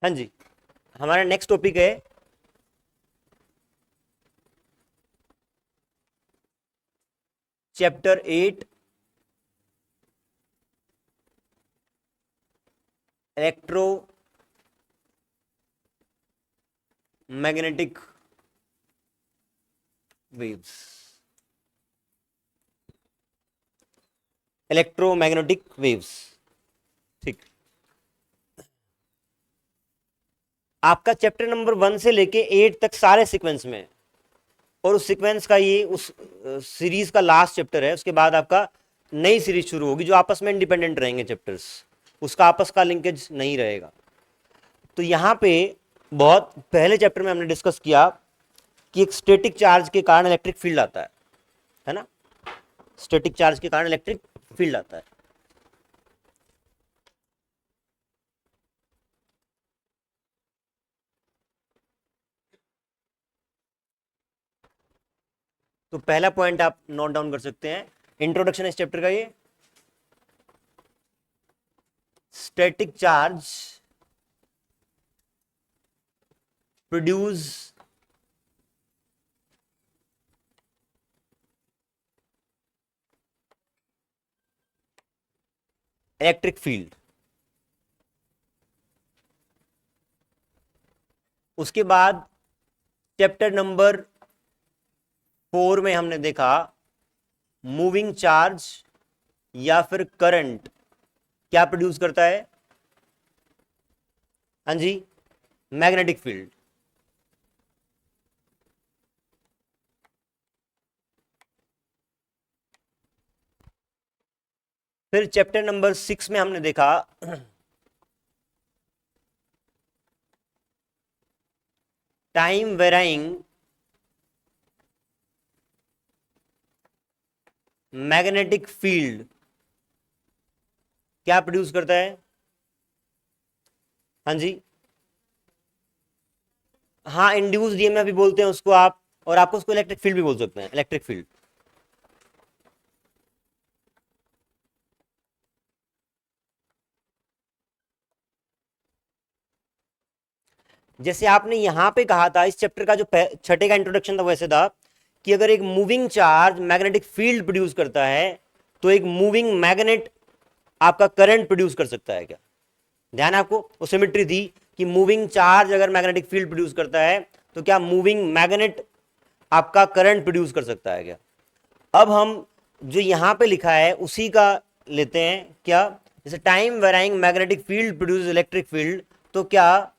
हाँ जी, हमारा next topic है chapter 8, electro magnetic waves. Electromagnetic waves, ठीक। आपका चैप्टर नंबर 1 से लेके 8 तक सारे सीक्वेंस में है। और उस सीक्वेंस का ये उस सीरीज का लास्ट चैप्टर है। उसके बाद आपका नई सीरीज शुरू होगी जो आपस में इंडिपेंडेंट रहेंगे चैप्टर्स, उसका आपस का लिंकेज नहीं रहेगा। तो यहाँ पे बहुत पहले चैप्टर में हमने डिस्कस किया कि एक स्टैटिक चार्ज के कारण इलेक्ट्रिक फील्ड आता है ना। स्टैटिक चार्ज के कारण इलेक्ट्रिक फील्ड आता है। तो पहला पॉइंट आप नोट डाउन कर सकते हैं, इंट्रोडक्शन इस चैप्टर का ये, static charge produce electric field. उसके बाद चैप्टर नंबर 4 में हमने देखा मूविंग चार्ज या फिर करंट क्या प्रोड्यूस करता है। हाँ जी, मैग्नेटिक फील्ड। फिर चैप्टर नंबर 6 में हमने देखा टाइम वेराइंग मैग्नेटिक फील्ड क्या प्रोड्यूस करता है। हाँ जी, हाँ, इंड्यूस्ड ईएमएफ भी बोलते हैं उसको आप, और आपको उसको इलेक्ट्रिक फील्ड भी बोल सकते हैं, इलेक्ट्रिक फील्ड। जैसे आपने यहां पे कहा था, इस चैप्टर का जो छठे का इंट्रोडक्शन था वैसे था कि अगर एक moving charge magnetic field produce करता है तो एक मूविंग मैग्नेट आपका करंट प्रोड्यूस कर सकता है क्या। ध्यान आपको, वो सिमेट्री थी कि मूविंग चार्ज अगर मैग्नेटिक फील्ड प्रोड्यूस करता है तो क्या मूविंग मैग्नेट आपका करंट प्रोड्यूस कर सकता है क्या। अब हम जो यहां पे लिखा है उसी का लेते हैं क्या। जैसे time varying magnetic field produce electric field, तो क्या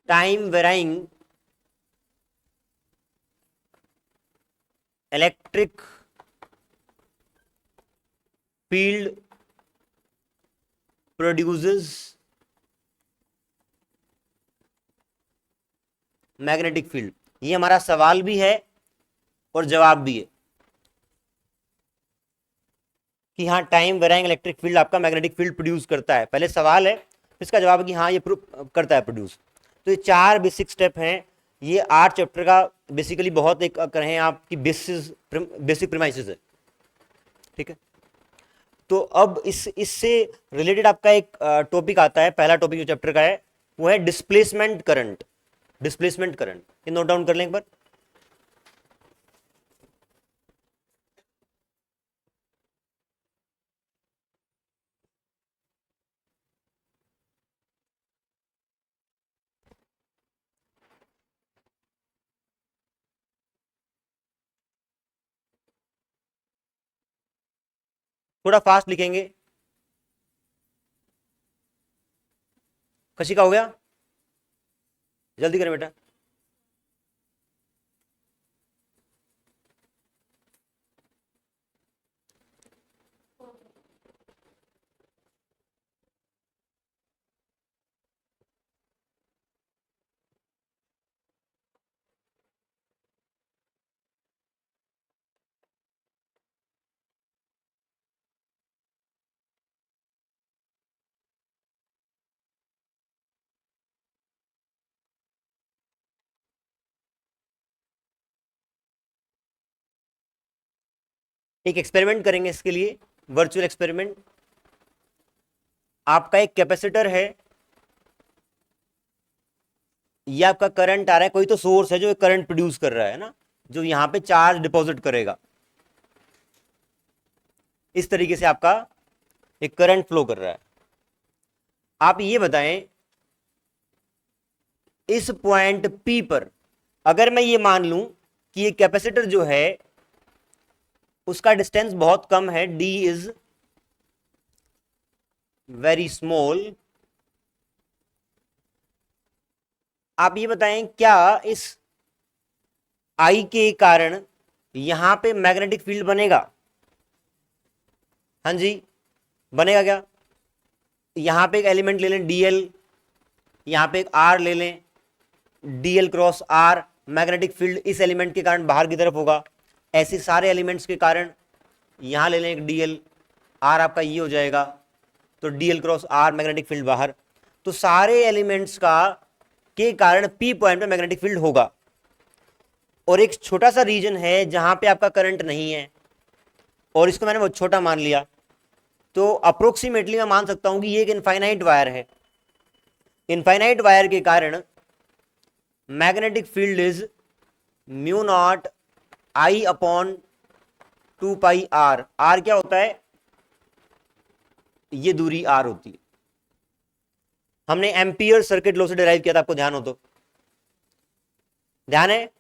time varying electric field produces magnetic field. ये हमारा सवाल भी है और जवाब भी है कि हाँ, टाइम वेराइंग इलेक्ट्रिक फील्ड आपका मैग्नेटिक फील्ड प्रोड्यूस करता है। पहले सवाल है, इसका जवाब है कि हाँ ये करता है प्रोड्यूस। तो ये 4 बेसिक स्टेप हैं। ये 8 चैप्टर का बेसिकली बहुत एक कहें आपकी बेसिक प्रीमाइसेस है, ठीक है। तो अब इससे रिलेटेड आपका एक टॉपिक आता है, पहला टॉपिक जो चैप्टर का है वो है डिस्प्लेसमेंट करंट। डिस्प्लेसमेंट करंट ये नोट डाउन कर लें एक बार। थोड़ा फास्ट लिखेंगे। कशी का हो गया, जल्दी करें बेटा। एक एक्सपेरिमेंट करेंगे इसके लिए, वर्चुअल एक्सपेरिमेंट। आपका एक कैपेसिटर है, ये आपका करंट आ रहा है, कोई तो सोर्स है जो करंट प्रोड्यूस कर रहा है ना, जो यहां पे चार्ज डिपॉजिट करेगा। इस तरीके से आपका एक करंट फ्लो कर रहा है। आप ये बताएं, इस पॉइंट P पर अगर मैं ये मान लूं कि ये कैपेसिटर जो है उसका डिस्टेंस बहुत कम है, D इज वेरी स्मॉल, आप ये बताएं क्या इस I के कारण यहां पे मैग्नेटिक फील्ड बनेगा? हाँ जी, बनेगा क्या? यहां पे एक एलिमेंट ले लें DL, यहां पे एक R ले लें, DL cross R, magnetic field इस एलिमेंट के कारण बाहर की तरफ होगा। ऐसे सारे एलिमेंट्स के कारण यहां ले लें एक DL, R आपका ये हो जाएगा, तो DL cross R magnetic field बाहर। तो सारे एलिमेंट्स का के कारण P पॉइंट पे मैग्नेटिक फील्ड होगा। और एक छोटा सा रीजन है जहां पे आपका करंट नहीं है, और इसको मैंने बहुत छोटा मान लिया, तो अप्रोक्सीमेटली मैं मान सकता हूं कि ये एक इनफाइनाइट वायर है। इनफाइनाइट वायर के कारण magnetic field is mu naught I upon 2πr। R क्या होता है? ये दूरी R होती है। हमने एम्पियर सर्किट लॉ से डिराइव किया था, आपको ध्यान हो तो? ध्यान है?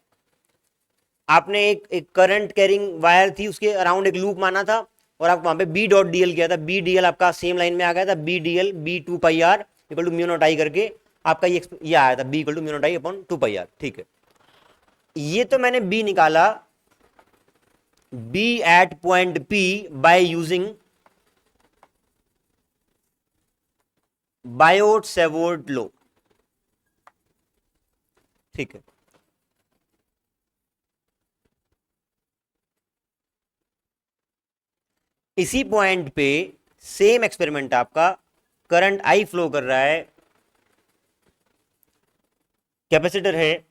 आपने एक करंट कैरिंग वायर थी, उसके अराउंड एक लूप माना था, और आप वहां पे B डॉट DL किया था। B DL आपका सेम लाइन में आ गया था, B DL B 2πr equal to mu naught I करके आपका ये आया था, B equal to mu naught I upon 2πr। ठीक है, ये तो मैंने B निकाला, B at point P by using Biot Savart law. ठीक है, इसी पॉइंट पे सेम एक्सपेरिमेंट आपका, करंट I फ्लो कर रहा है, कैपेसिटर है,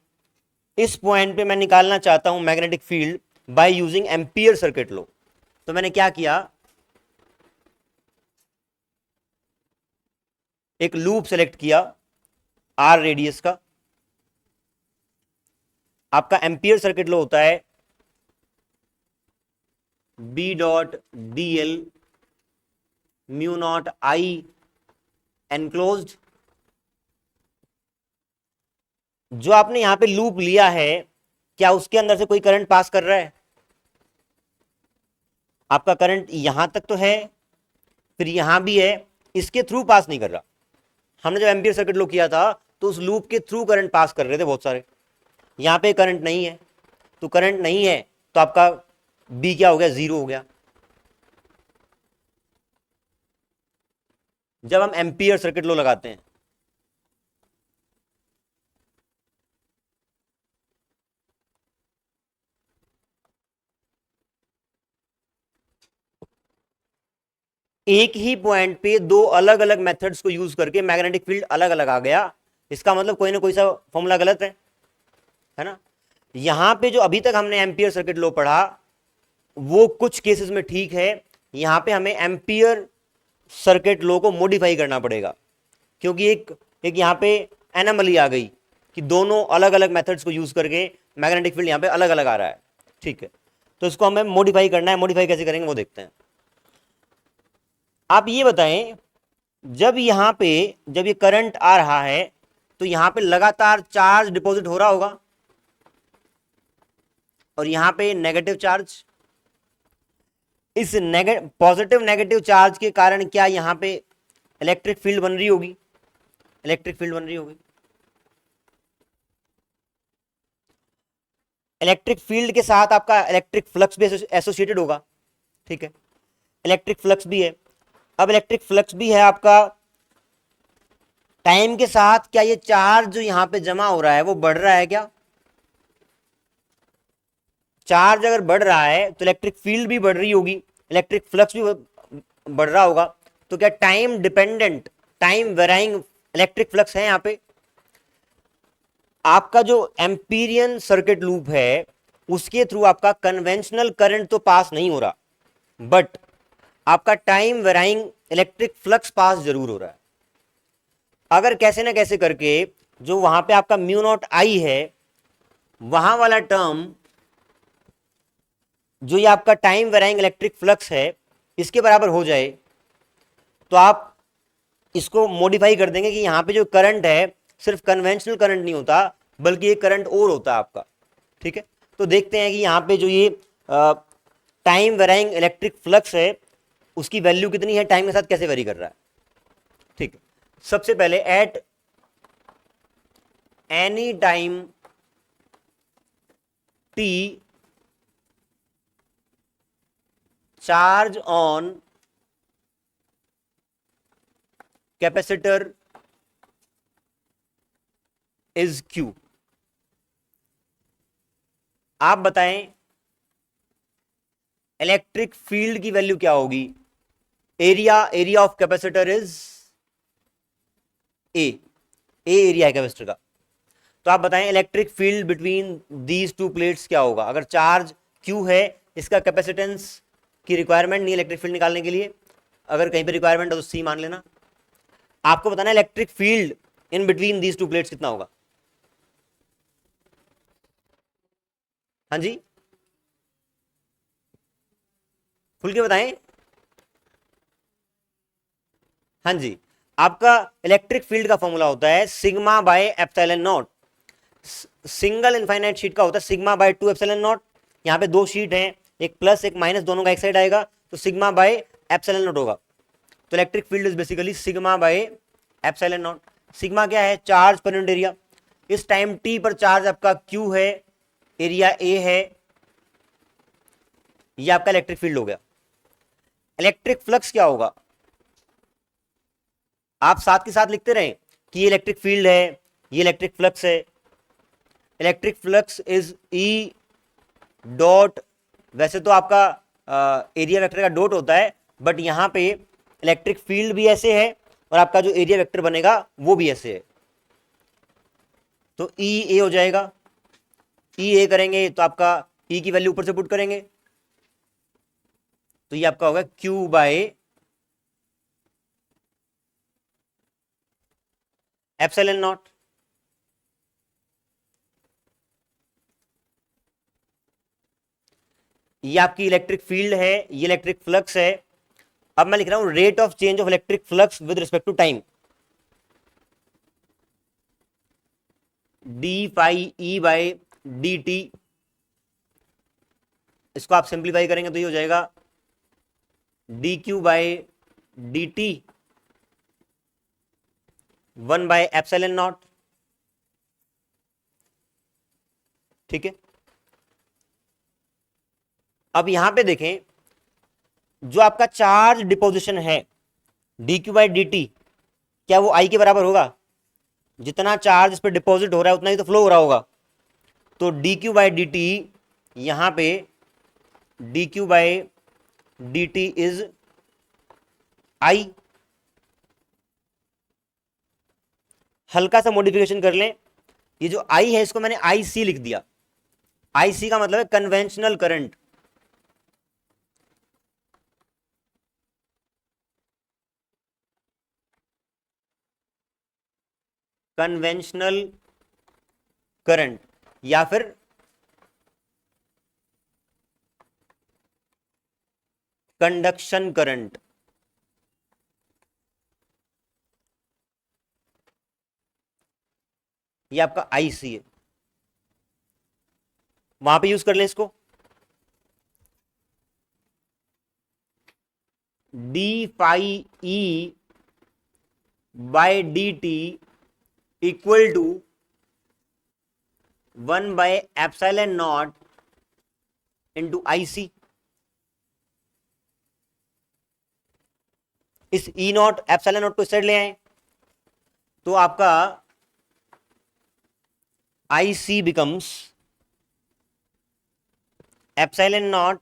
इस पॉइंट पे मैं निकालना चाहता हूं magnetic field by using ampere circuit law. तो मैंने क्या किया, एक लूप सेलेक्ट किया R रेडियस का। आपका एम्पियर सर्किट लॉ होता है B dot DL mu naught I enclosed. जो आपने यहां पे लूप लिया है, क्या उसके अंदर से कोई करंट पास कर रहा है? आपका करंट यहां तक तो है, फिर यहां भी है, इसके थ्रू पास नहीं कर रहा। हमने जब एम्पियर सर्किट लॉ किया था तो उस लूप के थ्रू करंट पास कर रहे थे बहुत सारे, यहां पे करंट नहीं है, तो करंट नहीं है तो आपका B क्या हो गया? 0 हो गया। जब हम एम्पियर सर्किट लॉ लगाते हैं, एक ही पॉइंट पे दो अलग अलग मेथड्स को यूज करके मैग्नेटिक फील्ड अलग अलग आ गया, इसका मतलब कोई ना कोई सा फॉर्मूला गलत है ना? यहां पे जो अभी तक हमने एम्पियर सर्किट लॉ पढ़ा वो कुछ केसेस में ठीक है, यहां पे हमें एम्पियर सर्किट लॉ को मॉडिफाई करना पड़ेगा, क्योंकि एक यहां पे एनोमली आ गई कि दोनों अलग अलग मेथड्स को यूज करके मैग्नेटिक फील्ड यहां पे अलग अलग आ रहा है। ठीक है, तो इसको हमें मॉडिफाई करना है, मॉडिफाई कैसे करेंगे वो देखते हैं। आप ये बताएं, जब ये करंट आ रहा है तो यहां पे लगातार चार्ज डिपॉजिट हो रहा होगा, और यहां पे नेगेटिव चार्ज, इस पॉजिटिव नेगेटिव चार्ज के कारण क्या यहां पे इलेक्ट्रिक फील्ड बन रही होगी? इलेक्ट्रिक फील्ड बन रही होगी। इलेक्ट्रिक फील्ड के साथ आपका इलेक्ट्रिक फ्लक्स भी एसोसिएटेड होगा। ठीक है, इलेक्ट्रिक फ्लक्स भी है। अब इलेक्ट्रिक फ्लक्स भी है आपका, टाइम के साथ क्या ये चार्ज जो यहां पे जमा हो रहा है वो बढ़ रहा है क्या? चार्ज अगर बढ़ रहा है तो इलेक्ट्रिक फील्ड भी बढ़ रही होगी, इलेक्ट्रिक फ्लक्स भी बढ़ रहा होगा। तो क्या time dependent, time varying electric flux है यहां पे? आपका जो एम्पीरियन सर्किट लूप है उसके थ्रू आपका कन्वेंशनल करंट तो पास नहीं हो रहा, बट आपका time varying electric flux pass जरूर हो रहा है। अगर कैसे ना कैसे करके जो वहां पे आपका म्यू नॉट आई है, वहां वाला टर्म जो ये आपका टाइम वेराइंग इलेक्ट्रिक फ्लक्स है, इसके बराबर हो जाए, तो आप इसको मॉडिफाई कर देंगे कि यहां पे जो करंट है सिर्फ कन्वेंशनल करंट नहीं होता, बल्कि एक करंट और होता है आपका। ठीक है, तो देखते हैं कि यहां पे जो ये टाइम वेराइंग इलेक्ट्रिक फ्लक्स है उसकी वैल्यू कितनी है, टाइम के साथ कैसे वेरी कर रहा है। ठीक है, सबसे पहले at any time T charge on capacitor is Q. आप बताएं इलेक्ट्रिक फील्ड की वैल्यू क्या होगी। Area of capacitor is a, area है कैपेसिटर का। तो आप बताएं electric field between these two plates क्या होगा। अगर चार्ज क्यू है, इसका कैपेसिटेंस की रिक्वायरमेंट नहीं इलेक्ट्रिक फील्ड निकालने के लिए, अगर कहीं पे रिक्वायरमेंट है तो सी मान लेना। आपको बताना electric field in between these two plates कितना होगा। हाँ जी, खुल के बताएं। हाँ जी, आपका इलेक्ट्रिक फील्ड का फॉर्मूला होता है sigma bye epsilon not. Single infinite sheet का होता है सिग्मा बाय 2 एप्सिलॉन नॉट। यहाँ पे दो शीट हैं, एक प्लस एक माइनस, दोनों का एक साइड आएगा, तो सिग्मा बाय एप्सिलॉन नॉट होगा। तो electric field is basically sigma bye epsilon not. Sigma क्या है, चार्ज पर यूनिट एरिया। इस टाइम टी पर चार्ज आपका क्यू है, एरिया ए है, ये आपका इलेक्ट्रिक फील्ड हो गया। इलेक्ट्रिक फ्लक्स क्या होगा, आप साथ के साथ लिखते रहें कि ये इलेक्ट्रिक फील्ड है, ये इलेक्ट्रिक फ्लक्स है। Electric flux is E dot, वैसे तो आपका एरिया वेक्टर का डॉट होता है, बट यहां पे इलेक्ट्रिक फील्ड भी ऐसे है और आपका जो एरिया वेक्टर बनेगा वो भी ऐसे है। तो ई ए हो जाएगा, ई ए करेंगे तो आपका ई की वैल्यू ऊपर से पुट करेंगे, तो ये आपका होगा क्यू बाय एप्सिलॉन नॉट। ये आपकी इलेक्ट्रिक फील्ड है, ये इलेक्ट्रिक फ्लक्स है। अब मैं लिख रहा हूं rate of change of electric flux with respect to time, d phi e by d t. इसको आप सिंप्लीफाई करेंगे तो ये हो जाएगा d q by d t 1 by epsilon naught. ठीक है, अब यहां पे देखें जो आपका चार्ज डिपोजिशन है d q by d t, क्या वो आई के बराबर होगा। जितना चार्ज इस पर डिपॉजिट हो रहा है उतना ही तो फ्लो हो रहा होगा। तो D q by d T, यहां पे D q by d T is I. हल्का सा मॉडिफिकेशन कर लें, ये जो आई है इसको मैंने आई सी लिख दिया। आई सी का मतलब है कन्वेंशनल करंट। कन्वेंशनल करंट या फिर कंडक्शन करंट। ये आपका आईसी है, वहां पे यूज कर लें इसको। D phi e by d t equal to 1 by epsilon naught into i c. इस ई नॉट एप्सिलॉन नॉट को इस साइड ले आए तो आपका I c becomes epsilon naught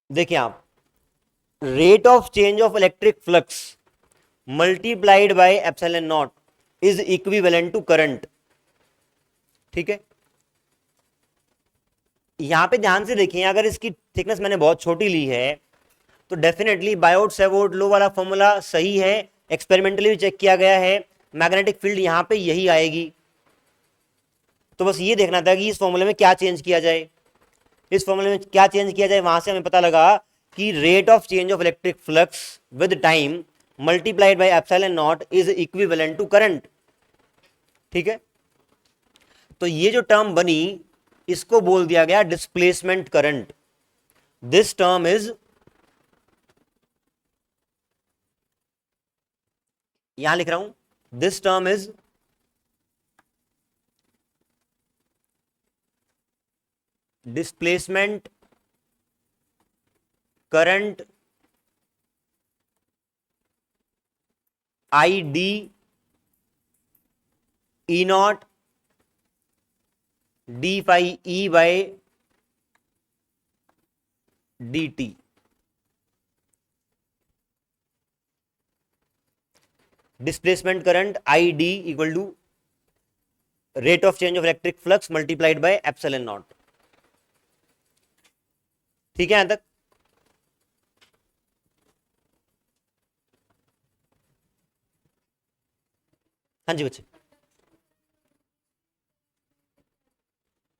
देखिए आप rate of change of electric flux multiplied by epsilon naught is equivalent to current. ठीक है, यहां पे ध्यान से देखिए, अगर इसकी थिकनेस मैंने बहुत छोटी ली है तो डेफिनेटली बायोट सेवोट लो वाला फॉर्मूला सही है, एक्सपेरिमेंटली भी चेक किया गया है, मैग्नेटिक फील्ड यहां पे यही आएगी। तो बस ये देखना था कि इस फॉर्मूले में क्या चेंज किया जाए, इस फॉर्मूले में क्या चेंज किया जाए। वहां से हमें पता लगा कि rate of change of electric flux with time multiplied by epsilon naught is equivalent to current. ठीक है, तो ये जो टर्म बनी इसको बोल दिया गया displacement current. This term is, यहां लिख रहा हूं, this term is displacement current I d e naught d phi e by d t. Displacement current I d equal to rate of change of electric flux multiplied by epsilon naught. ठीक है यहां तक? हाँ जी बच्चे,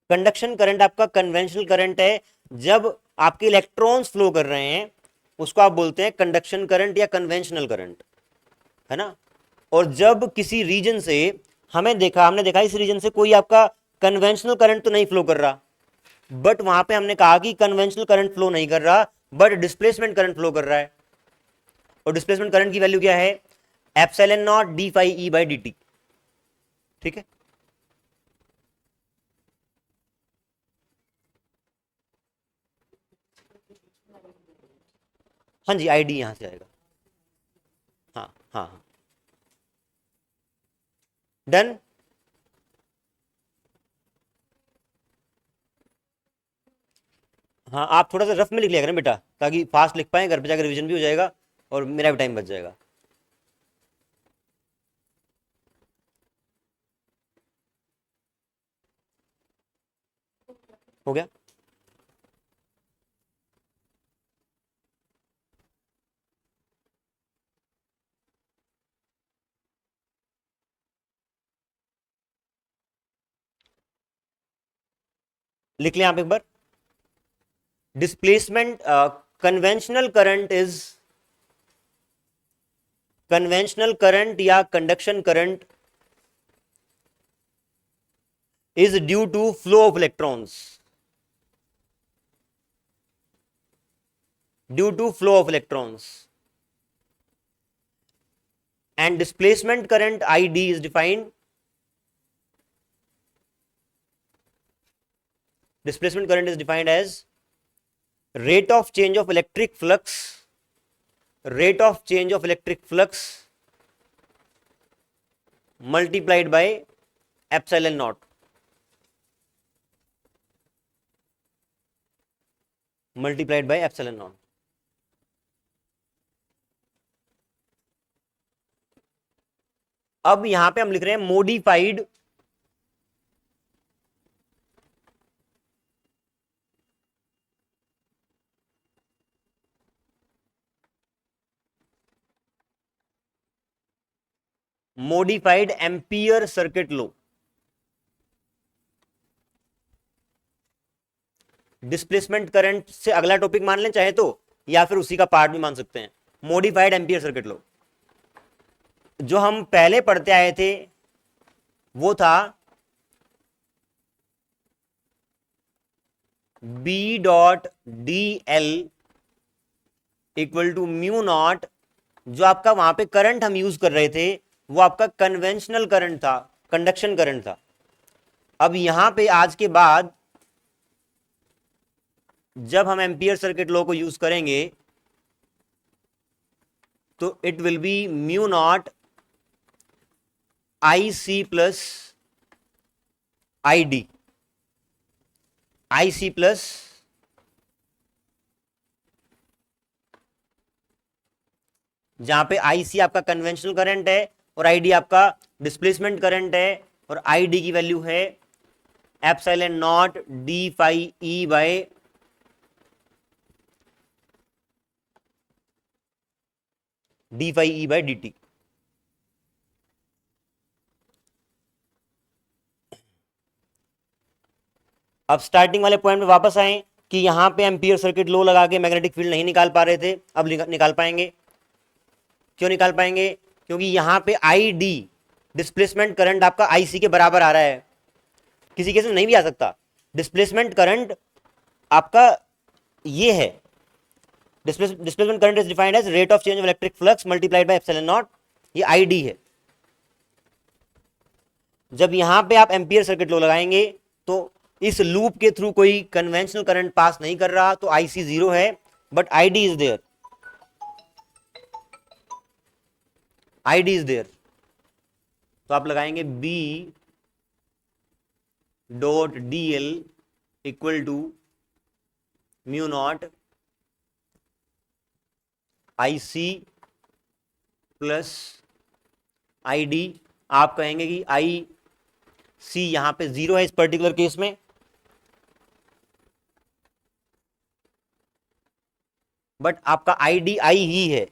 conduction current आपका conventional current है, जब आपके इलेक्ट्रॉन्स फ्लो कर रहे हैं उसको आप बोलते हैं कंडक्शन करंट या कन्वेंशनल करंट, है ना। और जब किसी रीजन से हमने देखा इस रीजन से कोई आपका कन्वेंशनल करंट तो नहीं फ्लो कर रहा, बट वहां पे हमने कहा कि कन्वेंशनल करंट फ्लो नहीं कर रहा बट डिस्प्लेसमेंट करंट फ्लो कर रहा है। और डिस्प्लेसमेंट करंट की वैल्यू क्या है? Epsilon naught d phi e by d t. ठीक है, हाँ जी, आईडी यहां से आएगा। हाँ हाँ हाँ, डन। हाँ, आप थोड़ा सा रफ में लिख लिया करें बेटा, ताकि फास्ट लिख पाए, घर पे जाकर रिवीजन भी हो जाएगा और मेरा भी टाइम बच जाएगा। हो गया? लिख लें आप एक बार। डिस्प्लेसमेंट कन्वेंशनल करंट या conduction current is due to flow of electrons, due to flow of electrons, and displacement current id is defined, displacement current is defined as rate of change of electric flux, rate of change of electric flux multiplied by epsilon naught, multiplied by epsilon naught। अब यहां पे हम लिख रहे हैं modified modified ampere circuit लो। Displacement current से अगला topic मान लें चाहे तो, या फिर उसी का पार्ट भी मान सकते हैं। मोडिफाइड एम्पियर सर्किट लो, जो हम पहले पढ़ते आए थे वो था b dot d l equal to mu naught. जो आपका वहां पे करंट हम यूज कर रहे थे वो आपका कन्वेंशनल करंट था, कंडक्शन करंट था। अब यहां पे आज के बाद जब हम एम्पियर सर्किट लॉ को यूज करेंगे तो it will be mu naught I c plus I d, I c plus जहां पे IC आपका कन्वेंशनल करंट है और ID आपका डिस्प्लेसमेंट करंट है, और ID की वैल्यू है epsilon naught d phi e by dt। अब स्टार्टिंग वाले पॉइंट पे वापस आए कि यहां पे एम्पियर सर्किट लो लगा के मैग्नेटिक फील्ड नहीं निकाल पा रहे थे, अब निकाल पाएंगे। क्यों निकाल पाएंगे? क्योंकि यहां पे ID डिस्प्लेसमेंट करंट आपका IC के बराबर आ रहा है, किसी केस में नहीं भी आ सकता। डिस्प्लेसमेंट करंट आपका ये है, displacement current is defined as rate of change of electric flux multiplied by epsilon naught, ये ID है। जब यहां पे आप एम्पियर सर्किट लो लगाएंगे तो इस लूप के थ्रू कोई कन्वेंशनल करंट पास नहीं कर रहा, तो IC 0 है, but ID is there, ID is there. तो आप लगाएंगे B dot DL equal to mu naught IC plus ID। आप कहेंगे कि IC यहां पे 0 है इस पर्टिकुलर केस में, बट आपका ID I ही है।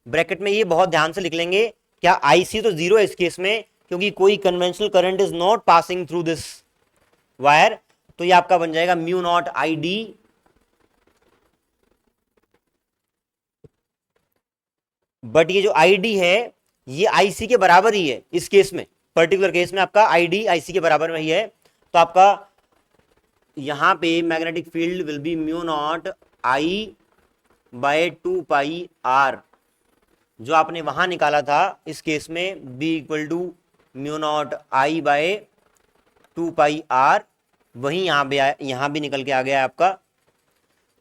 ब्रैकेट में ये बहुत ध्यान से लिख लेंगे, क्या IC तो 0 है इस केस में, क्योंकि कोई conventional current is not passing through this wire, तो ये आपका बन जाएगा म्यू नॉट ID बट ये जो ID है ये IC के बराबर ही है इस केस में, पर्टिकुलर केस में आपका ID IC के बराबर में ही है। तो आपका यहां पे magnetic field will be mu naught I by 2 pi R, जो आपने वहां निकाला था इस केस में B equal to mu naught I by 2 pi R, वही यहां भी निकल के आ गया है आपका।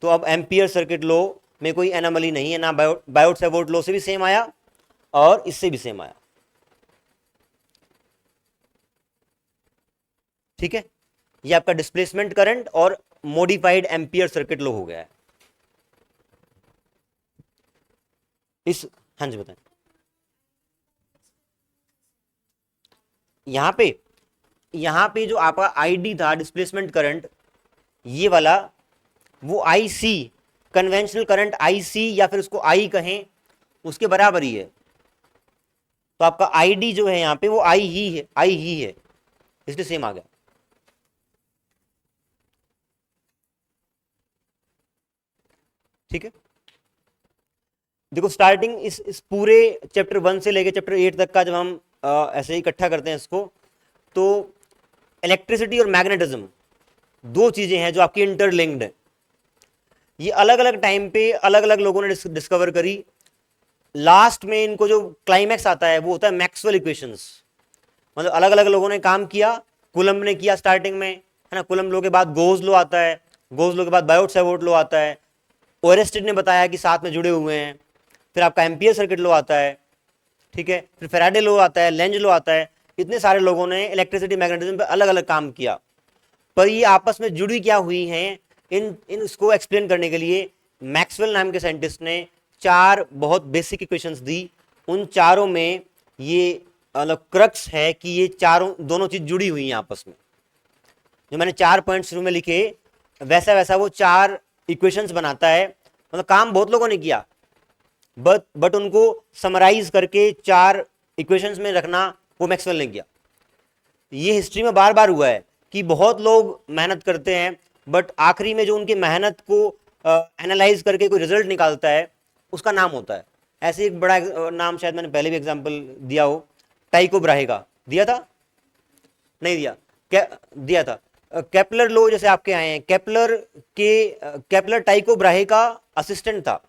तो अब एम्पियर सर्किट लो में कोई एनोमली नहीं है, ना बायोट सेवर्ट लो से भी सेम आया और इससे भी सेम आया। ठीक है, ये आपका डिस्प्लेसमेंट करंट और मॉडिफाइड एम्पियर सर्किट लो हो गया है इस। हाँ जी बताएं। यहां पे जो आपका ID था डिस्प्लेसमेंट करंट, ये वाला वो IC कन्वेंशनल करंट IC या फिर उसको I कहें, उसके बराबर ही है। तो आपका ID जो है यहां पे वो I ही है, इसलिए सेम आ गया। ठीक है, देखो स्टार्टिंग इस पूरे चैप्टर 1 से लेके चैप्टर 8 तक का जब हम ऐसे ही इकट्ठा करते हैं इसको, तो इलेक्ट्रिसिटी और मैग्नेटिज्म दो चीजें हैं जो आपकी इंटरलिंक्ड है। ये अलग अलग टाइम पे अलग अलग लोगों ने डिस्कवर करी। लास्ट में इनको जो क्लाइमैक्स आता है वो होता है मैक्सवेल इक्वेशंस। मतलब अलग अलग लोगों ने काम किया, कुलम्ब ने किया स्टार्टिंग में, है ना, कुलम्ब लो के बाद गोज लो आता है, गोज लो के बाद बायोट सेवर्ट लो आता है, ओरेस्टेड ने बताया कि साथ में जुड़े हुए हैं, फिर आपका एम्पियर सर्किट लो आता है, ठीक है, फिर फेराडे लो आता है, लेंज लो आता है। इतने सारे लोगों ने इलेक्ट्रिसिटी मैग्नेटिज्म पे अलग अलग काम किया, पर ये आपस में जुड़ी क्या हुई हैं, इन इसको एक्सप्लेन करने के लिए मैक्सवेल नाम के साइंटिस्ट ने 4 बहुत बेसिक इक्वेशंस दी। उन चारों में ये अलग क्रक्स है कि ये चारों दोनों चीज जुड़ी हुई हैं आपस में। जो मैंने 4 पॉइंट शुरू में लिखे वैसा वैसा वो 4 इक्वेशंस बनाता है। मतलब काम बहुत लोगों ने किया, बट उनको समराइज करके 4 इक्वेशंस में रखना वो मैक्सवेल ने किया। ये हिस्ट्री में बार बार हुआ है कि बहुत लोग मेहनत करते हैं, बट आखिरी में जो उनकी मेहनत को एनालाइज करके कोई रिजल्ट निकालता है उसका नाम होता है। ऐसे एक बड़ा नाम शायद मैंने पहले भी एग्जांपल दिया हो, टाइको ब्राहे का दिया था, नहीं दिया, दिया था। केपलर लो जैसे आपके आए हैं, केपलर टाइको ब्राहे का असिस्टेंट था,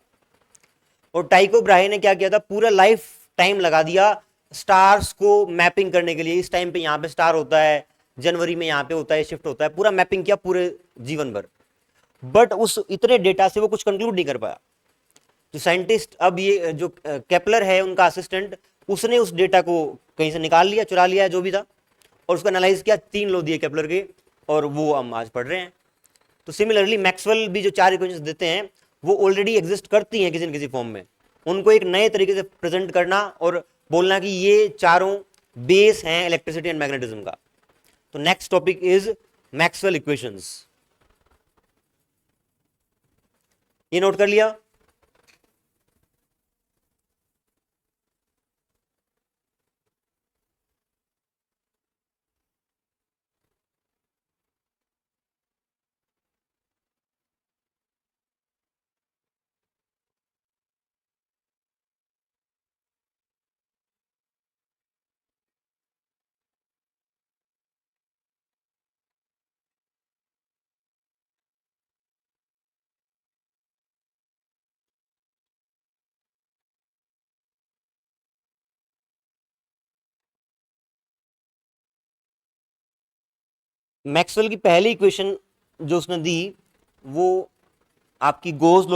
और टाइको ब्राहे ने क्या किया था, पूरा लाइफ टाइम लगा दिया स्टार्स को मैपिंग करने के लिए। इस टाइम पे यहाँ पे स्टार होता है, जनवरी में यहाँ पे होता है, शिफ्ट होता है, पूरा मैपिंग किया पूरे जीवन भर। बट उस इतने डेटा से वो कुछ कंक्लूड नहीं कर पाया। तो साइंटिस्ट, अब ये जो केपलर है उनका असिस्टेंट, उसने उस डेटा को कहीं से निकाल लिया, चुरा लिया, जो भी था, और उसको एनालाइज किया। 3 लो दिए केपलर के, और वो हम आज पढ़ रहे हैं। तो सिमिलरली मैक्सवेल भी जो 4 इक्वेशंस देते हैं वो ऑलरेडी एग्जिस्ट करती हैं किसी न किसी फॉर्म में, उनको एक नए तरीके से प्रेजेंट करना और बोलना कि ये चारों बेस हैं इलेक्ट्रिसिटी एंड मैग्नेटिज्म का। तो next topic is Maxwell equations. ये नोट कर लिया? मैक्सवेल की पहली इक्वेशन जो उसने दी वो आपकी गोज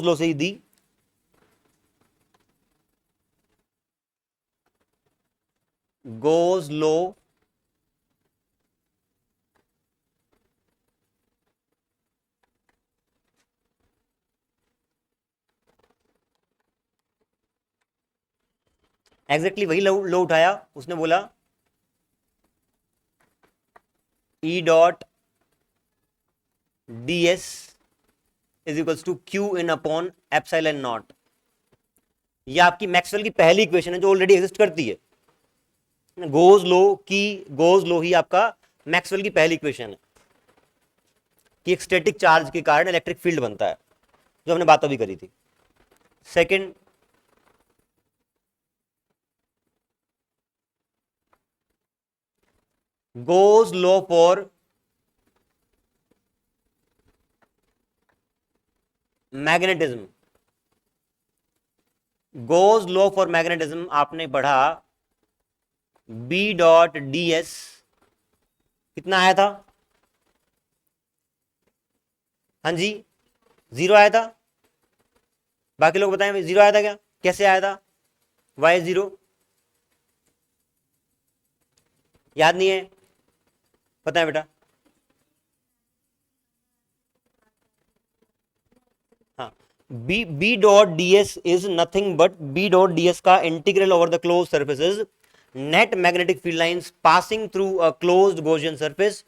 लो से ही दी। गोज लो एग्जैक्टली वही लो उठाया। उसने बोला e dot d s is equals to q in upon epsilon naught. ये आपकी मैक्सवेल की पहली इक्वेशन है जो ऑलरेडी एग्जिस्ट करती है। गोज लो ही आपका मैक्सवेल की पहली इक्वेशन है कि एक स्टैटिक चार्ज के कारण इलेक्ट्रिक फील्ड बनता है, जो हमने बात अभी करी थी। Second, goes low for magnetism. Goes low for magnetism आपने पढ़ा बी डॉट डी एस कितना आया था? हाँ जी, 0 आया था। बाकी लोग बताएं 0 आया था क्या? कैसे आया था? वाई 0 याद नहीं है? पता है बेटा? हाँ, b dot d s is nothing but b dot d s का integral over the close surfaces net magnetic field lines passing through a closed Gaussian surface.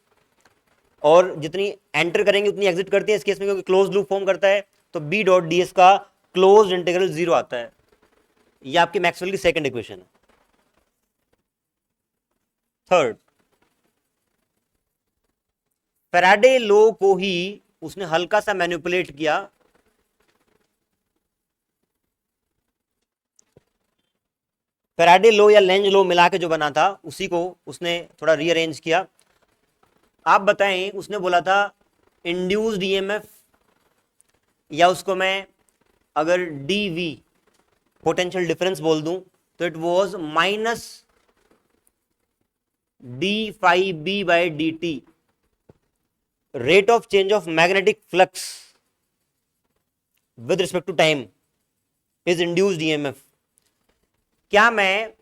और जितनी एंटर करेंगे उतनी एग्जिट करती है इस केस में, क्योंकि क्लोज लूप फॉर्म करता है। तो बी डॉट डी एस का क्लोज इंटीग्रल 0 आता है। ये आपकी मैक्सवेल की सेकंड इक्वेशन है। थर्ड, फैराडे लॉ को ही उसने हल्का सा मैनिपुलेट किया। फैराडे लॉ या लेंज लॉ मिला के जो बना था उसी को उसने थोड़ा रीअरेंज किया। आप बताएं, उसने बोला था इंड्यूस्ड ईएमएफ, या उसको मैं अगर डीवी पोटेंशियल डिफरेंस बोल दूं तो it was minus d phi b by d t, rate of change of magnetic flux with respect to time is induced EMF. क्या मैं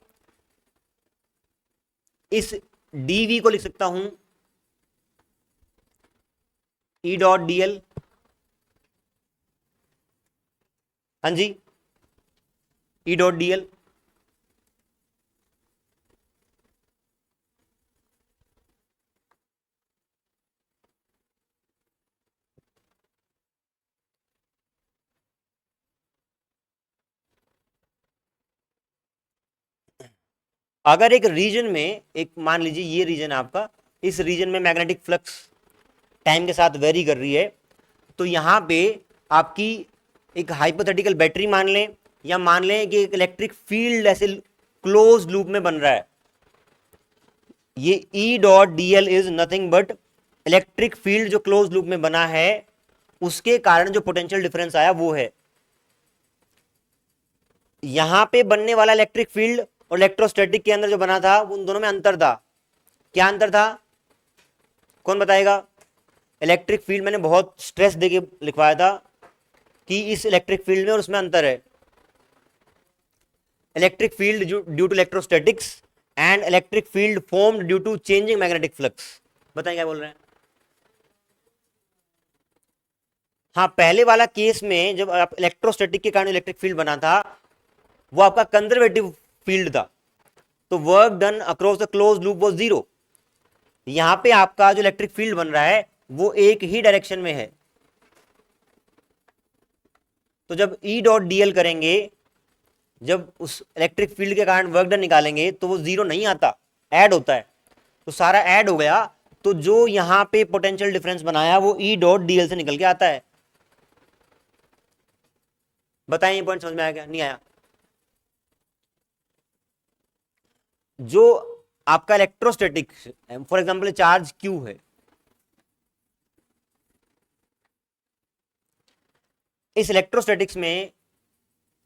इस डीवी को लिख सकता हूं ई डॉट डीएल? हाँ जी, ई डॉट डीएल। अगर एक रीजन में, एक मान लीजिए ये रीजन आपका, इस रीजन में मैग्नेटिक फ्लक्स टाइम के साथ वेरी कर रही है, तो यहां पे आपकी एक हाइपोथेटिकल बैटरी मान लें, या मान लें कि एक इलेक्ट्रिक फील्ड ऐसे क्लोज लूप में बन रहा है। ये E dot DL is nothing but electric field जो क्लोज लूप में बना है उसके कारण जो पोटेंशियल डिफरेंस आया वो है। यहां पे बनने वाला इलेक्ट्रिक फील्ड और इलेक्ट्रोस्टैटिक के अंदर जो बना था उन दोनों में अंतर था। क्या अंतर था? कौन बताएगा? इलेक्ट्रिक फील्ड मैंने बहुत स्ट्रेस देके लिखवाया था कि इस इलेक्ट्रिक फील्ड में और उसमें अंतर है। Electric field due to electrostatics and electric field formed due to changing magnetic flux. बताएं क्या बोल रहे हैं? हाँ, पहले वाला केस में जब आप इलेक्ट्रोस्टैटिक के कारण इलेक्ट्रिक फील्ड बना था, वो आपका कंजर्वेटिव फील्ड था, तो work done across the close loop वो जीरो। यहां पे आपका जो इलेक्ट्रिक फील्ड बन रहा है वो एक ही डायरेक्शन में है। तो जब ई डॉट डी करेंगे, जब उस इलेक्ट्रिक फील्ड के कारण वर्क डन निकालेंगे तो वो जीरो नहीं आता, ऐड होता है। तो सारा ऐड हो गया, तो जो यहां पे पोटेंशियल डिफरेंस बनाया वो ई डॉट डी से निकल के आता है। बताइए पॉइंट समझ में आया क्या, नहीं आया? जो आपका electrostatic, for example charge Q है, इस इलेक्ट्रोस्टैटिक्स में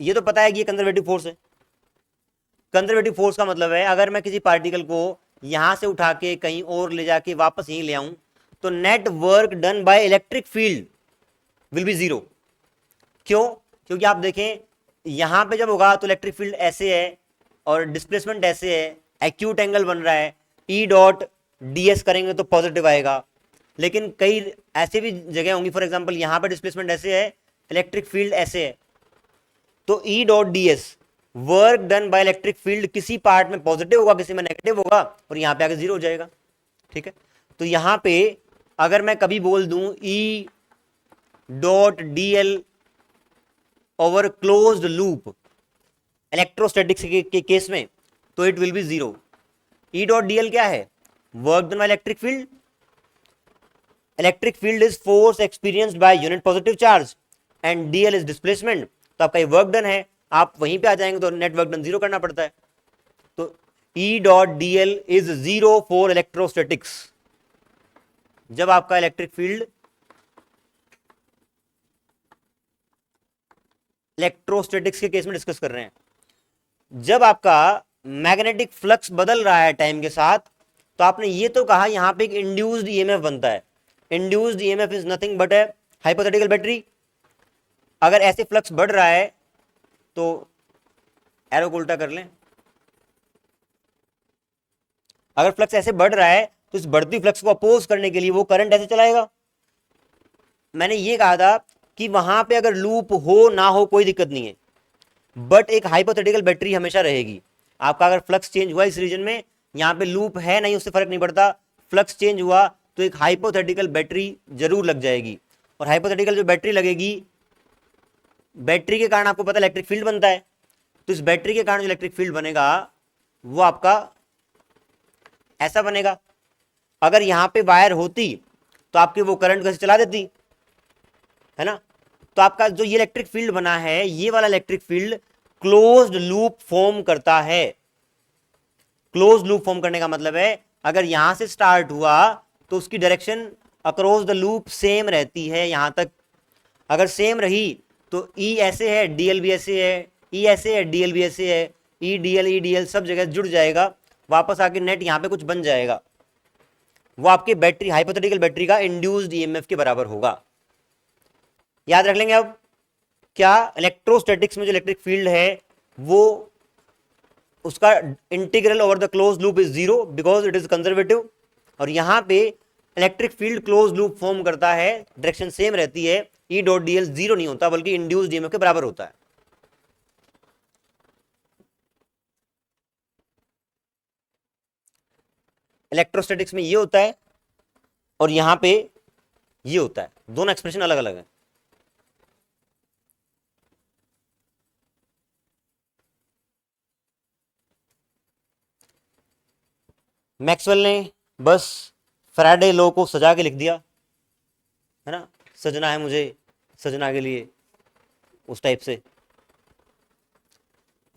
ये तो पता है कि ये कंजर्वेटिव फोर्स है। कंजर्वेटिव फोर्स का मतलब है अगर मैं किसी पार्टिकल को यहां से उठा के कहीं और ले जाके वापस यहीं ले आऊं, तो net work done by electric field will B zero. क्यों? क्योंकि आप देखें यहां पे जब होगा तो इलेक्ट्रिक फील्ड ऐसे है और डिस्प्लेसमेंट ऐसे है, एक्यूट एंगल बन रहा है, ई डॉट डी एस करेंगे तो पॉजिटिव आएगा। लेकिन कई ऐसे भी जगह होंगी, फॉर एग्जाम्पल यहां पर डिस्प्लेसमेंट ऐसे है, इलेक्ट्रिक फील्ड ऐसे है, तो ई dot d S work done by electric field किसी पार्ट में पॉजिटिव होगा, किसी में नेगेटिव होगा, और यहां पे आके जीरो हो जाएगा। ठीक है, तो यहां पे अगर मैं कभी बोल दूं ई dot d L over closed loop electrostatics के केस में, तो it will B zero. E dot d L क्या है? Work done by electric field. Electric field is force experienced by unit positive charge and DL is displacement. तो आपका ये work done है, आप वहीं पे आ जाएंगे तो नेट वर्क डन जीरो करना पड़ता है। तो ई dot d L is zero for electrostatics. जब आपका इलेक्ट्रिक फील्ड, इलेक्ट्रोस्टैटिक्स के केस में डिस्कस कर रहे हैं, जब आपका मैग्नेटिक फ्लक्स बदल रहा है टाइम के साथ, तो आपने ये तो कहा यहां पे एक इंड्यूस्ड ईएमएफ बनता है। Induced EMF is nothing but A hypothetical battery. अगर ऐसे फ्लक्स बढ़ रहा है तो एरो को उल्टा कर लें, अगर फ्लक्स ऐसे बढ़ रहा है तो इस बढ़ती फ्लक्स को अपोज करने के लिए वो करंट ऐसे चलाएगा। मैंने ये कहा था कि वहां पे अगर लूप हो ना हो कोई दिक्कत नहीं है, बट एक हाइपोथेटिकल बैटरी हमेशा रहेगी। आपका अगर फ्लक्स चेंज हुआ इस रीजन में, यहां पे लूप है नहीं उससे फर्क नहीं पड़ता, फ्लक्स चेंज हुआ तो एक हाइपोथेटिकल बैटरी जरूर लग जाएगी। और हाइपोथेटिकल जो बैटरी लगेगी, बैटरी के कारण आपको पता इलेक्ट्रिक फील्ड बनता है, तो इस बैटरी के कारण जो इलेक्ट्रिक फील्ड बनेगा वो आपका ऐसा बनेगा। अगर यहां पे वायर होती तो आपकी वो करंट कैसे चला देती, है ना? तो आपका जो ये इलेक्ट्रिक फील्ड बना है, ये वाला electric field closed loop form करता है। क्लोज लूप फॉर्म करने का मतलब है अगर यहां से स्टार्ट हुआ तो उसकी direction across the loop same रहती है यहां तक। अगर सेम रही तो ई ऐसे है, डीएल भी ऐसे है, ई ऐसे है, डीएल भी ऐसे है, ई डीएल सब जगह जुड़ जाएगा, वापस आके नेट यहां पे कुछ बन जाएगा। वो आपके बैटरी, हाइपोथेटिकल बैटरी का इंड्यूस्ड ईएमएफ के बराबर होगा। याद रख लेंगे अब क्या इलेक्ट्रोस्टैटिक्स में जो इलेक्ट्रिक फील्ड है वो उसका integral over the close loop is zero because it is conservative. और यहां पे electric field close loop form करता है, डायरेक्शन सेम रहती है, ई डॉट डी एल जीरो नहीं होता बल्कि इंड्यूस्ड ईएमएफ के बराबर होता है। इलेक्ट्रोस्टैटिक्स में ये होता है और यहां पे ये होता है, दोनों एक्सप्रेशन अलग अलग है। मैक्सवेल ने बस फैराडे लॉ को सजा के लिख दिया, है ना, सजना है मुझे सजना के लिए, उस टाइप से।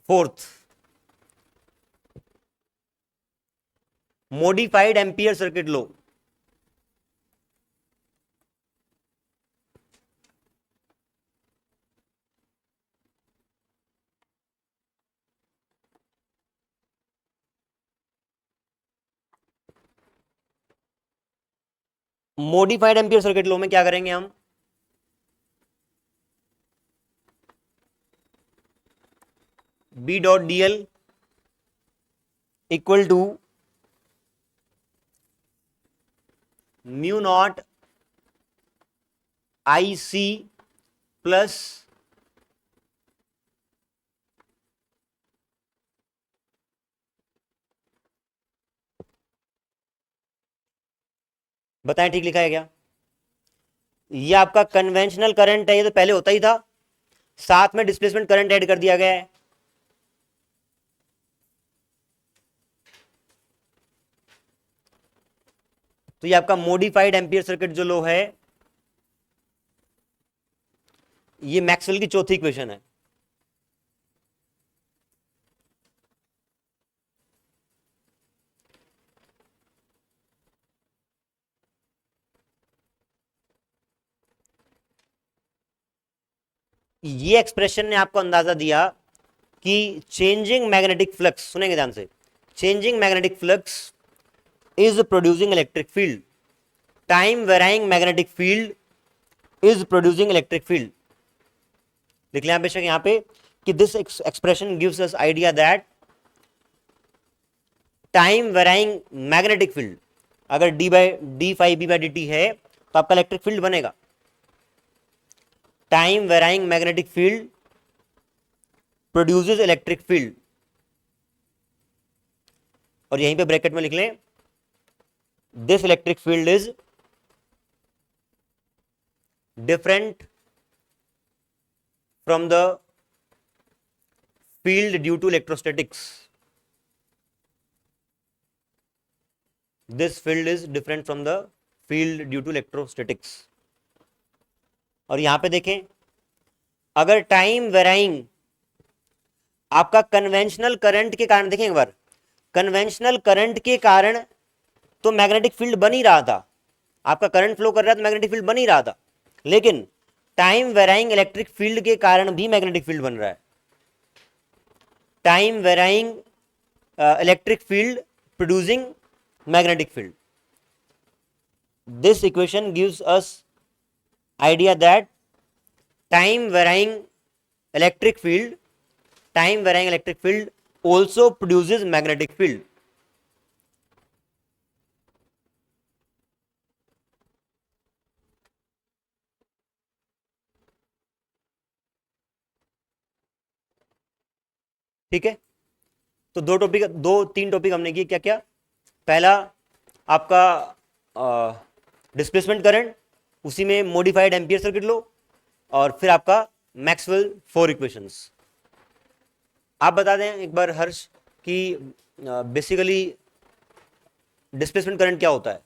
Fourth, modified Ampere circuit law. Modified Ampere circuit law में क्या करेंगे हम, b dot d l equal to mu naught I c plus बताएं ठीक लिखा है क्या? ये आपका कन्वेंशनल करंट है, ये तो पहले होता ही था, साथ में डिस्प्लेसमेंट करंट ऐड कर दिया गया है। तो ये आपका मॉडिफाइड एम्पियर सर्किट जो लो है, ये मैक्सवेल की चौथी इक्वेशन है। ये एक्सप्रेशन ने आपको अंदाजा दिया कि चेंजिंग मैग्नेटिक फ्लक्स, सुनेंगे ध्यान से, changing magnetic flux is producing electric field, time varying magnetic field is producing electric field. लिख लें बेशक यहां पे कि this expression gives us idea that time varying magnetic field, अगर d phi b by d t है तो आपका इलेक्ट्रिक फील्ड बनेगा। Time varying magnetic field produces electric field, और यहीं पे ब्रैकेट में लिख लें this electric field is different from the field due to electrostatics. This field is different from the field due to electrostatics. और यहां पे देखें, अगर टाइम वेराइंग आपका कन्वेंशनल करंट के कारण, देखें एक बार, कन्वेंशनल करंट के कारण तो मैग्नेटिक फील्ड बन ही रहा था, आपका करंट फ्लो कर रहा था तो मैग्नेटिक फील्ड बन ही रहा था, लेकिन टाइम वेराइंग इलेक्ट्रिक फील्ड के कारण भी मैग्नेटिक फील्ड बन रहा है। Time varying electric field producing magnetic field. This equation gives us idea that time varying electric field also produces magnetic field। ठीक है, तो दो तीन टॉपिक हमने किए, क्या क्या? पहला आपका डिस्प्लेसमेंट करंट, उसी में मॉडिफाइड एम्पियर सर्किट लो, और फिर आपका मैक्सवेल फोर इक्वेशंस। आप बता दें एक बार हर्ष कि बेसिकली डिस्प्लेसमेंट करंट क्या होता है?